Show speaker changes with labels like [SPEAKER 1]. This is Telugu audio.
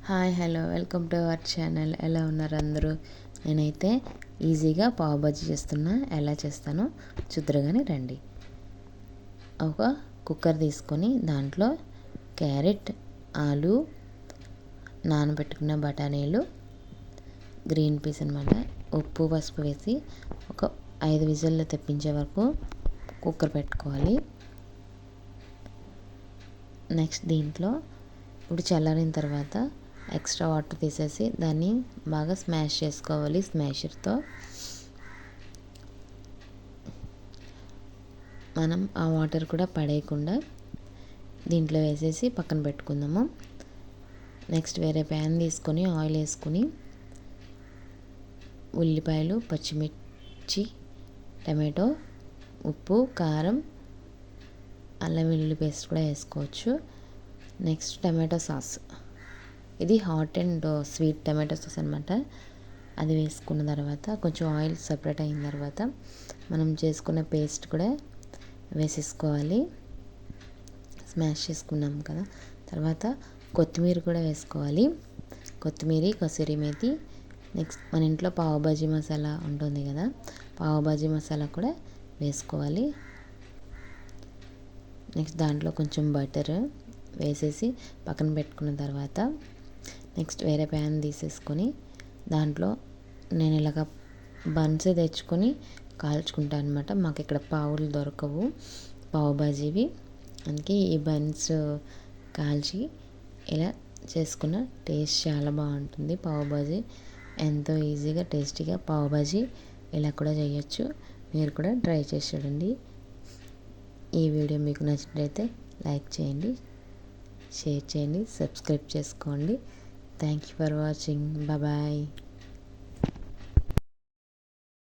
[SPEAKER 1] Hi hello welcome to our channel. ఎలా ఉన్నారు అందరూ? నేనైతే ఈజీగా పావు బజ్జీ చేస్తున్నా. ఎలా చేస్తానో చూద్దరుగాని రండి. ఒక కుక్కర్ తీసుకొని దాంట్లో క్యారెట్, ఆలు, నానబెట్టుకున్న బఠానీలు, గ్రీన్ పీస్ అనమాట, ఉప్పు పసుపు వేసి ఒక 5 విజిల్లు తెప్పించే వరకు కుక్కర్ పెట్టుకోవాలి. నెక్స్ట్ దీంట్లో ఇప్పుడు చల్లారిన తర్వాత ఎక్స్ట్రా వాటర్ తీసేసి దాన్ని బాగా స్మాష్ చేసుకోవాలి స్మాషర్తో. మనం ఆ వాటర్ కూడా పడేయకుండా దీంట్లో వేసేసి పక్కన పెట్టుకుందాము. నెక్స్ట్ వేరే ప్యాన్ తీసుకొని ఆయిల్ వేసుకొని ఉల్లిపాయలు, పచ్చిమిర్చి, టమాటో, ఉప్పు, కారం, అల్లం వెల్లుల్లి పేస్ట్ కూడా వేసుకోవచ్చు. నెక్స్ట్ టమాటో సాస్, ఇది hot and sweet tomato sauce అనమాట. అది వేసుకున్న తర్వాత కొంచెం ఆయిల్ సపరేట్ అయిన తర్వాత మనం చేసుకున్న పేస్ట్ కూడా వేసేసుకోవాలి. స్మాష్ చేసుకున్నాం కదా. తర్వాత కొత్తిమీర కూడా వేసుకోవాలి. కొత్తిమీర, కసూరి మేతి. నెక్స్ట్ మన ఇంట్లో పావు బాజీ మసాలా ఉంటుంది కదా, పావు బాజీ మసాలా కూడా వేసుకోవాలి. నెక్స్ట్ దాంట్లో కొంచెం బటర్ వేసేసి పక్కన పెట్టుకున్న తర్వాత నెక్స్ట్ వేరే ప్యాన్ తీసేసుకొని దాంట్లో నేను ఇలాగ బన్స్ తెచ్చుకొని కాల్చుకుంటాను అనమాట. మాకు ఇక్కడ పావులు దొరకవు పావు బాజీవి, అందుకే ఈ బన్స్ కాల్చి ఇలా చేసుకున్న టేస్ట్ చాలా బాగుంటుంది. పావు బాజీ ఎంతో ఈజీగా టేస్టీగా పావు బాజీ ఇలా కూడా చేయొచ్చు. మీరు కూడా ట్రై చేసి చూడండి. ఈ వీడియో మీకు నచ్చినట్లయితే లైక్ చేయండి, షేర్ చేయండి, సబ్స్క్రైబ్ చేసుకోండి. Thank you for watching. Bye bye.